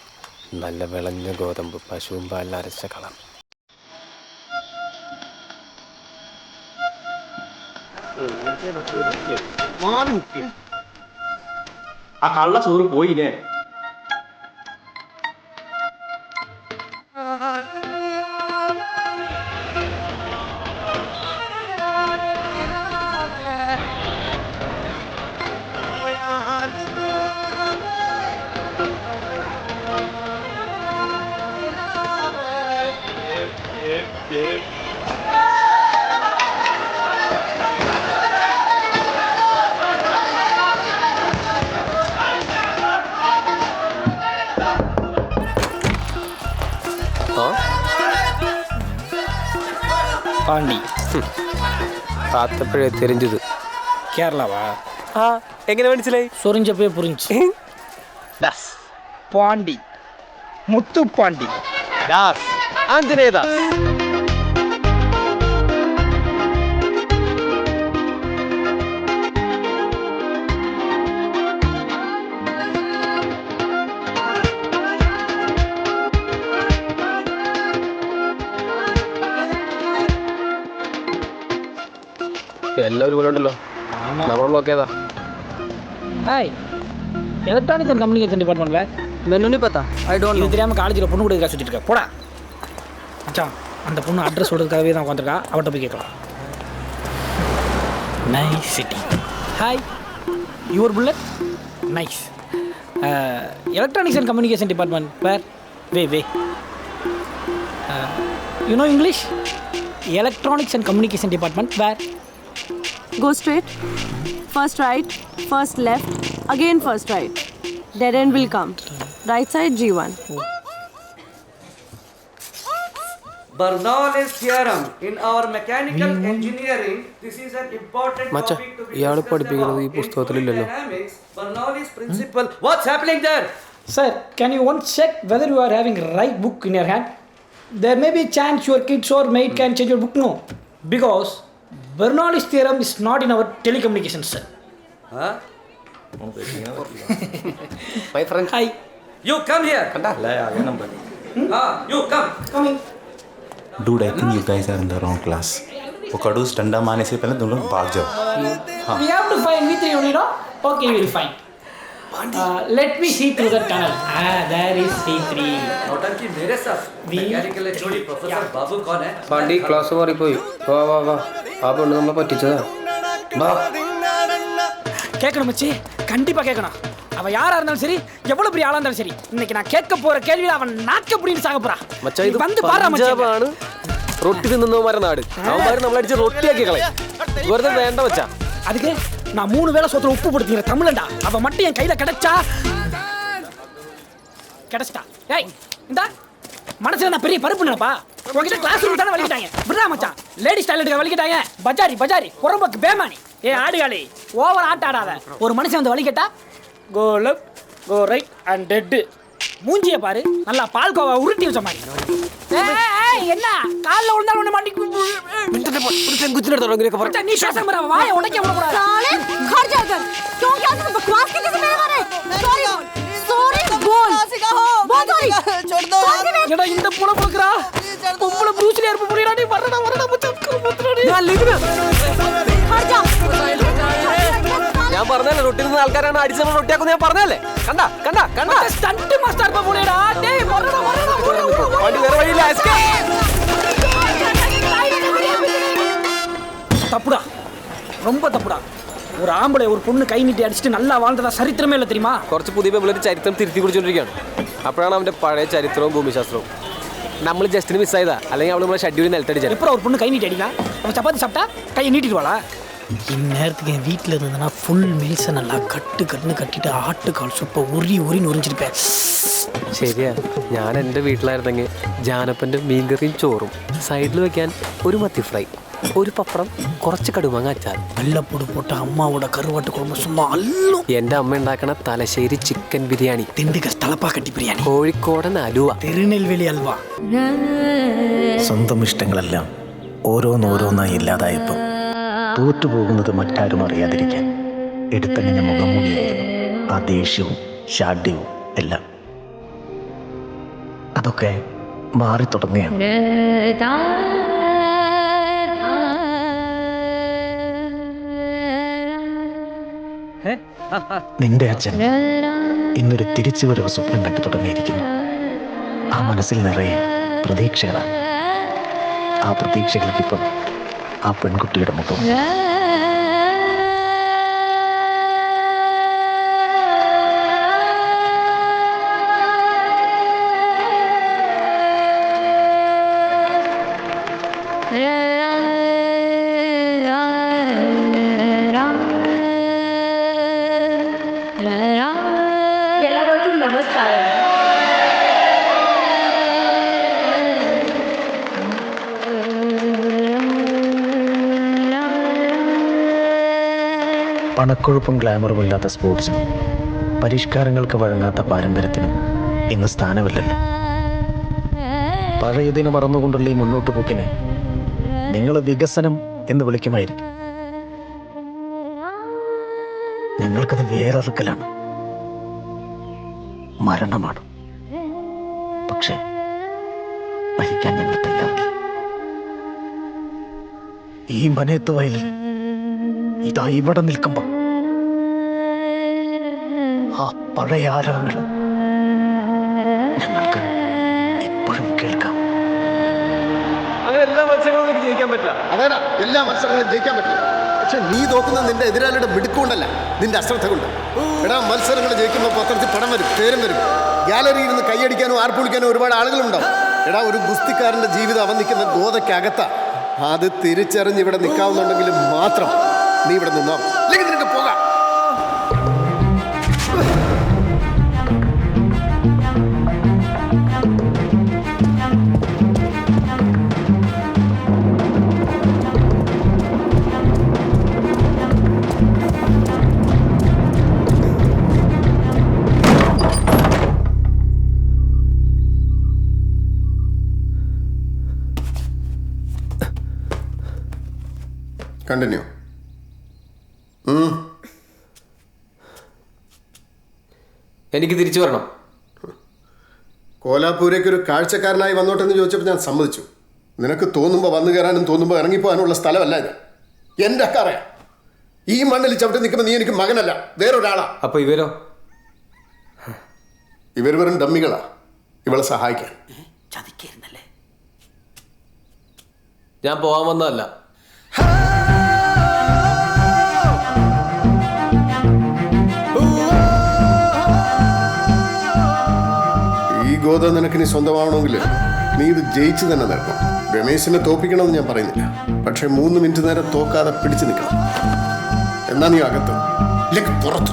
നല്ല വിളഞ്ഞ ഗോതമ്പ്, പശുവും പാലിൽ അരച്ച കളർ. ആ കള്ള ചോറ് പോയില്ലേ? பாண்டி பார்த்தப்பഴേ தெரிஞ்சது. கேரளாவா? എങ്ങനെ മനസ്സിലായി? சொரிஞ்சப்பே புரிஞ்சு. ദാസ് പാണ്ഡി, മുത്തുപ്പാണ്ഡി, ദാസ് ആഞ്ജനേയദാസ്. എല്ലാവരും പോലെ ഉണ്ടല്ലോ. നമ്മൾ നോക്കിയതാ. ஹாய், எலக்ட்ரானிக்ஸ் அண்ட் கம்யூனிகேஷன் டிபார்ட்மெண்ட்ல ਮੈਨੂੰ ਨਹੀਂ ਪਤਾ. I don't know. இது தெரியாமல் காலேஜில் பொண்ணு கூட சுற்றிட்டு இருக்க போடா. மச்சான், அந்த பொண்ணு அட்ரஸ் சொல்கிறதுக்காகவே தான் உட்காந்துருக்கா. அவட்ட போய் கேட்கலாம். Nice city. Hi. Your bullet? Nice. Electronics and Communication Department. Where? Way. You know English? Electronics and Communication Department. Where? Go straight. First right, first left, again first right. Dead end will come. Right side G1. Bernoulli's theorem in our mechanical engineering. This is an important മച്ചാ topic to be ഇയാൾ discussed പഠിപ്പിക്കുന്നത് ഈ about. പുസ്തകത്തിലില്ലല്ലോ. Dynamics, Bernoulli's principle. What's happening there? Sir, can you once check whether you are having right book in your hand? There may be a chance your kids or maid can change your book. No, because Bernoulli's theorem is not in our telecommunications, sir. Huh? My friend. Hi. You come here. You come. Coming. Dude, I think you guys are in the wrong class. वो कड़ूस डंडा मारने से पहले तुम लोग भाग जाओ. हाँ. We have to find V3 only, no? Okay, we will find. Let me see through the tunnel. There is V3. नौटंकी मेरे साथ. मैकेनिकल एचओडी प्रोफेसर बाबू कौन है? പാണ്ടി ക്ലാസ് മാറിപ്പോയി. വാ ആ പെണ്ണ് നമ്മളെ പറ്റിച്ചതാ. വാ. கேட்கணும் மச்சி, கண்டிப்பா கேட்கணும். அவன் யாரா இருந்தாலும் சரி, எவ்வளவு பெரிய ஆளா இருந்தாலும் சரி, இன்னைக்கு நான் கேட்க போற கேள்வியில அவன் நாக்க புடின்னு சாக போறான். മച്ചാ ഇത് வந்து பாறா மச்சி. പഞ്ചാബാണ്. റൊട്ടി തിന്നുന്നവന്മാരെ നാട്. അവന്മാര് നമ്മളടിച്ച് റൊട്ടിയാക്കി കളയും. വെറുതെ വേണ്ട മച്ചാ. அதுக்கு நான் 3 வேளை சோத்துல உப்பு போடுறேன் தமிழன்டா. அவன் மட்டும் என் கையில கிடைச்சா. ஏய், இந்தா மனசுல நான் பெரிய பருப்பு நினைப்பா. உங்ககிட்ட கிளாஸ் ரூம் தானே வலிக்கிட்டாங்க. விடுறா மச்சான். லேடி ஸ்டைலுக்கு வலிக்கிட்டாங்க. பஜாரி புறம்போக்கு பேமானி. ஆடுகாளி ஓவர் ஆட்டாடாத. ஒரு மனுஷன் வந்து வலிக்கட்டா go left go right and dead. மூஞ்சிய பாரு, நல்லா பால்கோவா உருட்டி வச்ச மாதிரி. என்ன கால்ல விழுந்தாலும் ஒண்ணு மாட்டி நீ பேசாம இரு, வாயை உடைக்க விடக்கூடாது. साले घर जाकर क्यों क्या तुम बकवास करने से मेरे बारे? सॉरी बोल सॉरी छोड़ दो. ஏடா இந்த புல போக்குறா பொம்பள ப்ரூஸ்லி ஏற்ப புரியடா. நீ வரடா மச்சான் குத்துறடி. நான் லிவினா घर जा. ഞാൻ പറഞ്ഞല്ലേ റൊട്ടി തിന്ന ആൾക്കാരാണ് അടിച്ച് റൊട്ടിയാക്കുന്നത്. ഞാൻ പറഞ്ഞല്ലേ. കണ്ട സ്റ്റണ്ട് മാസ്റ്റർ പ പോലെടാ. டேய் வரடா. വണ്ടി വേറെ വഴിയില്ല. தப்புடா, ரொம்ப தப்புடா. ஒரு ஆம்பளை ஒரு பொண்ணு கை நீட்டி அடிச்சுட்டு நல்லா வாழ்ந்ததா சரித்திரமே இல்லை தெரியுமா? കുറച്ച് പുതിയ പെമ്പിളേര് ചരിത്രം തിരുത്തി കുടിച്ചോണ്ടിരിക്കുകയാണ്. അപ്പോഴാണ് അവന്റെ പഴയ ചരിത്രവും ഭൂമിശാസ്ത്രവും. നമ്മൾ ജസ്റ്റിന് മിസ്സായതാ. അല്ലെങ്കിൽ അവൾ നമ്മളെ ഷെഡ്യൂളിൽ നിലത്തടിച്ചാൽ எப்போ ஒரு பொண்ணு கை நீட்டி அடிக்கலாம்? அவன் சப்பாத்தி சாப்பிட்டா கையை நீட்டிட்டு வாழா. இந்நேரத்துக்கு என் வீட்டில் இருந்ததுன்னா ஃபுல் மீல்ஸை நல்லா கட்டிட்டு ஆட்டுக்கால் சூப்பை உரின்னு உறிஞ்சிருப்பேன். ശരിയാ. ഞാൻ എൻ്റെ വീട്ടിലായിരുന്നെങ്കിൽ ജാനപ്പൻ്റെ മീൻകറിയും ചോറും സൈഡിൽ വെക്കാൻ ഒരു മത്തി ഫ്രൈ, ഒരു പപ്പടം, കുറച്ച് കടുമാങ്ങ അച്ചാർ, വെള്ളപ്പൊടി പോട്ട അമ്മാവോட കറുവാട്ട് കുഴമ്പ് സുമ്മാ അല്ലും. എൻ്റെ അമ്മ ഉണ്ടാക്കണ തലശ്ശേരി ചിക്കൻ ബിരിയാണി, திண்டுக்கல் தலப்பாக்கட்டி பிரியாணി, കോഴിക്കോടൻ അലുവ, തിരുനെൽവേലി അൽവ. സ്വന്തം ഇഷ്ടങ്ങളെല്ലാം ഓരോന്നോരോന്നായി ഇല്ലാതായപ്പോൾ തോറ്റുപോകുന്നത് മറ്റാരും അറിയാതിരിക്കാൻ എടുത്തണിഞ്ഞ മുഖംമൂടിയായിരുന്നു ആ ദേഷ്യവും ശാഠ്യവും എല്ലാം. അതൊക്കെ മാറി തുടങ്ങുകയാണ്. നിന്റെ അച്ഛൻ ഇന്നൊരു തിരിച്ചുവരവ് സ്വപ്നം കണ്ടു തുടങ്ങിയിരിക്കുന്നു. ആ മനസ്സിൽ നിറയെ പ്രതീക്ഷകളാണ്. ആ പ്രതീക്ഷകൾക്കിപ്പം ആ പെൺകുട്ടിയുടെ മുഖം. എല്ലാവർക്കും നമസ്കാരം. പണക്കൊഴുപ്പും ഗ്ലാമറും ഇല്ലാത്ത സ്പോർട്സിനും പരിഷ്കാരങ്ങൾക്ക് വഴങ്ങാത്ത പാരമ്പര്യത്തിനും ഇന്ന് സ്ഥാനമില്ലല്ലോ. പഴയതിനെ മറന്നുകൊണ്ടുള്ള ഈ മുന്നോട്ട് പോക്കിനെ നിങ്ങൾ വികസനം എന്ന് വിളിക്കുമായിരിക്കും. ഞങ്ങൾക്കത് വേറൊരുക്കലാണ്, മരണമാണ്. പക്ഷേ മരിക്കാൻ ഞങ്ങൾ തയ്യാറാണ്. ഈ മനയത്ത് വയലിൽ ഇതാ ഇവിടെ നിൽക്കുമ്പോൾ ആ പഴയ ആരവങ്ങൾ ഞങ്ങൾക്ക് എപ്പോഴും കേൾക്കാം. അങ്ങനെ എല്ലാ മത്സരങ്ങളും എനിക്ക് ജയിക്കാൻ പറ്റില്ല. അതേടാ, എല്ലാ മത്സരങ്ങളും ജയിക്കാൻ പറ്റില്ല. പക്ഷെ നീ തോക്കുന്നത് നിന്റെ എതിരാളിയുടെ മിടുക്കൊണ്ടല്ല, നിന്റെ അശ്രദ്ധ കൊണ്ട്. എടാ, മത്സരങ്ങൾ ജയിക്കുമ്പോൾ പത്രത്തിൽ പടം വരും, പേരും വരും. ഗാലറിയിൽ നിന്ന് കൈയടിക്കാനോ ആർപ്പൊളിക്കാനോ ഒരുപാട് ആളുകളുണ്ടാവും. എടാ, ഒരു ഗുസ്തിക്കാരന്റെ ജീവിതം അവൻ നിൽക്കുന്ന ഗോതയ്ക്കകത്താ. അത് തിരിച്ചറിഞ്ഞ് ഇവിടെ നിൽക്കാവുന്നുണ്ടെങ്കിൽ മാത്രം നീ ഇവിടെ നിന്നാ, അല്ലെങ്കിൽ നിനക്ക് പോകാം. കണ്ടിന്യൂ. എനിക്ക് തിരിച്ചു വരണം. കോലാപൂരേക്ക് ഒരു കാഴ്ചക്കാരനായി വന്നോട്ടെന്ന് ചോദിച്ചപ്പോൾ ഞാൻ സമ്മതിച്ചു. നിനക്ക് തോന്നുമ്പോൾ വന്നു കയറാനും തോന്നുമ്പോൾ ഇറങ്ങിപ്പോകാനുള്ള സ്ഥലമല്ല ഇത്. എൻ്റെ അക്കാറയാ. ഈ മണ്ണിൽ ചവിട്ടി നിൽക്കുമ്പോൾ നീ എനിക്ക് മകനല്ല, വേറൊരാളാ. അപ്പൊ ഇവരോ? ഇവർ വെറും ഡമ്മികളാ ഇവളെ സഹായിക്കാൻ. ചതിക്കായിരുന്നല്ലേ. ഞാൻ പോകാൻ വന്നതല്ല. ഈ ഗോത നിനക്ക് നീ സ്വന്തമാവണമെങ്കിൽ നീ ഇത് ജയിച്ചു തന്നെ നേടണം. രമേശിനെ തോപ്പിക്കണമെന്ന് ഞാൻ പറയുന്നില്ല, പക്ഷെ 3 മിനിറ്റ് നേരം തോക്കാതെ പിടിച്ചു നിൽക്കണം. എന്നാ നീ അകത്ത്, ഇല്ലെങ്കിൽ പുറത്ത്.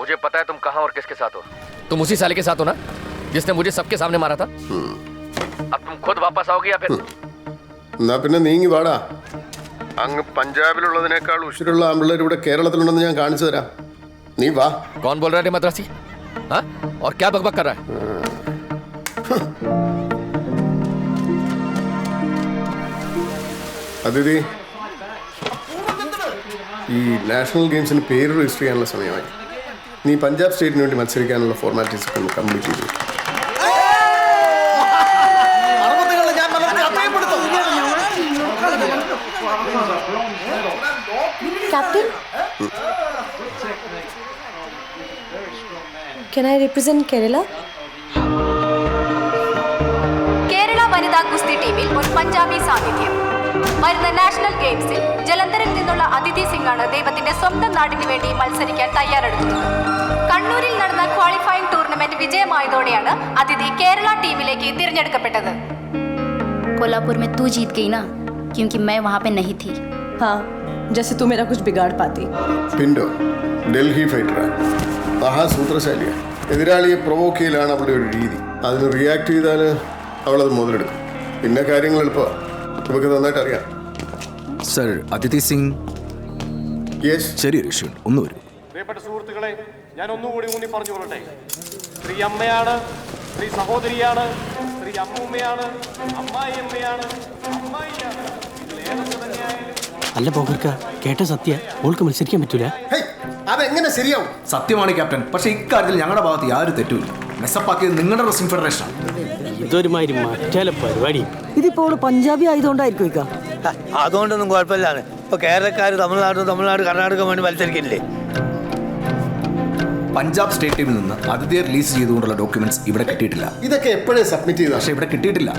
मुझे पता है तुम कहाँ और किसके साथ हो. तुम उसी साले के साथ हो ना जिसने मुझे सबके सामने मारा था. अब तुम खुद वापस आओगे या फिर? എന്നാ പിന്നെ നീങ്ങി വാടാ. അങ്ങ് പഞ്ചാബിലുള്ളതിനേക്കാൾ ഉശിരുള്ള ആമ്പിള്ളേർ ഇവിടെ കേരളത്തിലുണ്ടെന്ന് ഞാൻ കാണിച്ചു തരാം. നീ വാ. कौन बोल रहा है मद्रासी? हाँ? और क्या बकबक कर रहा है? അതിഥി, ഈ നാഷണൽ ഗെയിംസിന് പേര് രജിസ്റ്റർ ചെയ്യാനുള്ള സമയമായി. നീ പഞ്ചാബ് സ്റ്റേറ്റിന് വേണ്ടി മത്സരിക്കാനുള്ള ഫോർമാലിറ്റീസ് ഒക്കെ ഒന്ന് കംപ്ലീറ്റ് ചെയ്തു. Captain? Can I represent Kerala? Kerala വനിതാ ഗുസ്തി ടീമിൽ ഒരു പഞ്ചാബി സാന്നിധ്യം. വരുന്ന നാഷണൽ ഗെയിംസിൽ ജലന്ധറിൽ നിന്നുള്ള അതിഥി സിംഗാണ് ദൈവത്തിന്റെ സ്വന്തം നാടിന് വേണ്ടി മത്സരിക്കാൻ തയ്യാറെടുക്കുന്നത്. കണ്ണൂരിൽ നടന്ന ക്വാളിഫയിംഗ് ടൂർണമെന്റ് വിജയമായതോടെയാണ് അതിഥി കേരള ടീമിലേക്ക് തിരഞ്ഞെടുക്കപ്പെട്ടത്. कोल्हापुर में तू जीत गई ना, क्योंकि मैं वहाँ पे नहीं थी. हाँ, जैसे तू मेरा कुछ बिगाड़ पाती. പിൻഡോ ഡൽഹി ഫൈറ്ററാ, മഹാസൂത്രശാലിയാ. എതിരാളിയെ പ്രൊവോക്ക് ചെയ്യലാണ് അവളുടെ ഒരു രീതി. അതിന് റിയാക്ട് ചെയ്താൽ അവളത് മുതലെടുക്കും. പിന്നെ കാര്യങ്ങൾ എളുപ്പമാണ്, നമുക്ക് നന്നായിട്ട് അറിയാം. സർ, അതിഥി സിംഗ്. ചെറിയൊരു ഇഷ്യൂ, ഒന്ന് വരൂ. പ്രിയപ്പെട്ട സുഹൃത്തുക്കളെ, ഞാൻ ഒന്നുകൂടി ഊന്നി പറഞ്ഞു കൊള്ളട്ടെ. സ്ത്രീ അമ്മയാണ്, സ്ത്രീ സഹോദരിയാണ്, സ്ത്രീ അമ്മൂമ്മയാണ്, അമ്മായി അമ്മയാണ്, അമ്മായിയാണ്. അല്ല പോകർക്ക കേട്ട സത്യ ഓൾക്ക് മത്സരിക്കാൻ പറ്റൂല. അതെങ്ങനെ ശരിയാവും? സത്യമാണ് ക്യാപ്റ്റൻ, പക്ഷേ ഇക്കാര്യത്തിൽ ഞങ്ങളുടെ ഭാഗത്ത് യാതൊരു തെറ്റുമില്ല. മെസ്സപ്പാക്കിയത് നിങ്ങളുടെ റെസ്ലിംഗ് ഫെഡറേഷനാണ്. ഇതൊരുമാതിരി മറ്റാല പരിപാടി. ഇതിപ്പോ പഞ്ചാബി ആയതുകൊണ്ടായിരിക്കും. അതുകൊണ്ടൊന്നും കുഴപ്പമില്ലാണ്. ഇപ്പൊ കേരളക്കാർ തമിഴ്നാട് കർണാടക വേണ്ടി മത്സരിക്കില്ലേ? പഞ്ചാബ് സ്റ്റേറ്റ് ടീമിൽ നിന്ന് അതിഥിയെ റിലീസ് ചെയ്തുകൊണ്ടുള്ള ഡോക്യുമെന്റ്സ് ഇവിടെ കിട്ടിയിട്ടില്ല. ഇതൊക്കെ എപ്പോഴേ സബ്മിറ്റ് ചെയ്ത? പക്ഷേ ഇവിടെ കിട്ടിയിട്ടില്ല.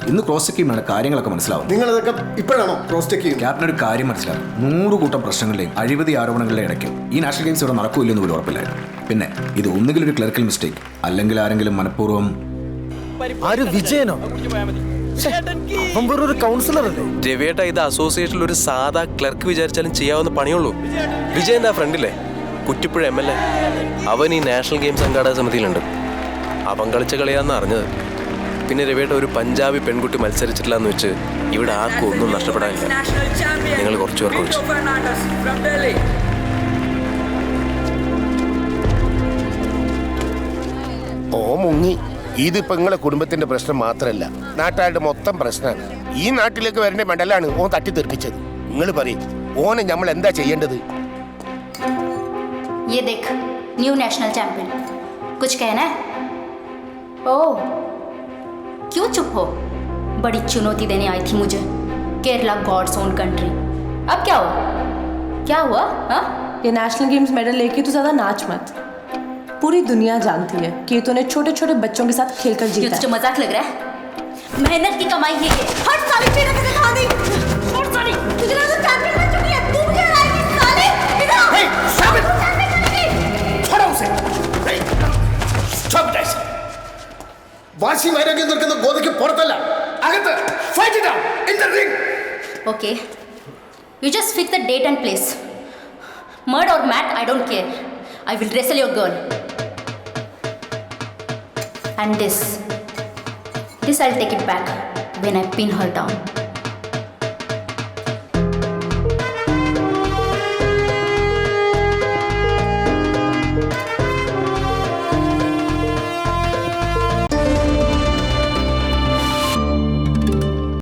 ഇന്ന് ക്രോസ് ചെക്ക് ചെയ്യുമ്പോഴാണ് കാര്യങ്ങളൊക്കെ മനസ്സിലാവും. നിങ്ങൾ ഇതൊക്കെ ഇപ്പോഴാണോ ക്രോസ് ചെക്ക് ചെയ്യുന്നത്? ക്യാപ്റ്റൻ ഒരു കാര്യം മനസ്സിലാവും. 100 കൂട്ടം പ്രശ്നങ്ങളുടെയും അഴിമതി ആരോപണങ്ങളുടെയും ഇടയ്ക്ക് ഈ നാഷണൽ ഗെയിംസ് ഇവിടെ നടക്കൂല്ലെന്ന് പോലും ഉറപ്പില്ലായിരുന്നു. പിന്നെ ഇത് ഒന്നുകിൽ ഒരു ക്ലർക്കൽ മിസ്റ്റേക്ക്, അല്ലെങ്കിൽ ആരെങ്കിലും മനഃപൂർവ്വം. വിജയനോ? ഒരു കൗൺസിലർ അല്ലേ? രവിയേട്ട, ഇത് അസോസിയേഷനിൽ ഒരു സാധാ ക്ലർക്ക് വിചാരിച്ചാലും ചെയ്യാവുന്ന പണിയുള്ളൂ. വിജയന്റെ ആ ഫ്രണ്ടില്ലേ, കുറ്റിപ്പുഴ MLA, അവൻ ഈ നാഷണൽ ഗെയിംസ് സംഘാടക സമിതിയിലുണ്ട്. അവൻ കളിച്ച കളിയാന്ന് അറിഞ്ഞത്. പിന്നെ രവിയേട്ട, ഒരു പഞ്ചാബി പെൺകുട്ടി മത്സരിച്ചിട്ടില്ല എന്ന് വെച്ച് ഇവിടെ ആർക്കും ഒന്നും നഷ്ടപ്പെടാനില്ല. നിങ്ങൾ കുറച്ചു പേർക്ക് ഒഴിച്ചു. ഓ മുങ്ങി. ഇതിപ്പോ നിങ്ങളെ കുടുംബത്തിന്റെ പ്രശ്നം മാത്രമല്ല, നാട്ടുകാരുടെ മൊത്തം പ്രശ്നമാണ്. ഈ നാട്ടിലേക്ക് വരേണ്ട മെഡലാണ് ഓൻ തട്ടിത്തെറിപ്പിച്ചത്. നിങ്ങൾ പറയും, ഓനെ നമ്മൾ എന്താ ചെയ്യേണ്ടത്? ये देख, न्यू नेशनल चैंपियन. कुछ कहना है? ओह, क्यों चुप हो? बड़ी चुनौती देने आई थी मुझे. Kerala God's own country. अब क्या हुआ? क्या हुआ? हाँ? ये नेशनल गेम्स मेडल लेके तो ज्यादा नाच मत. पूरी दुनिया जानती है कि तूने छोटे छोटे बच्चों के साथ खेलकर जीता है. तुझे मजाक लग रहा है? मेहनत की कमाई है ये. हट साली, तेरे को दिखा दी. हट साली, तुझे ना तो चैंपियन बन चुकी है. तू मुझे हराएगी साले. इधर आओ. हे, साबित. छोड़ो उसे. Stop this. വാശി വൈരാഗ്യം നിൽക്കുന്ന ഗോതയ്ക്ക് പുറത്തല്ല, അകത്ത്. Fight it out in the ring. Okay. You just fix the date and place. Mud or mat, I don't care. I will wrestle your girl. And this I'll take it back when I pin her down.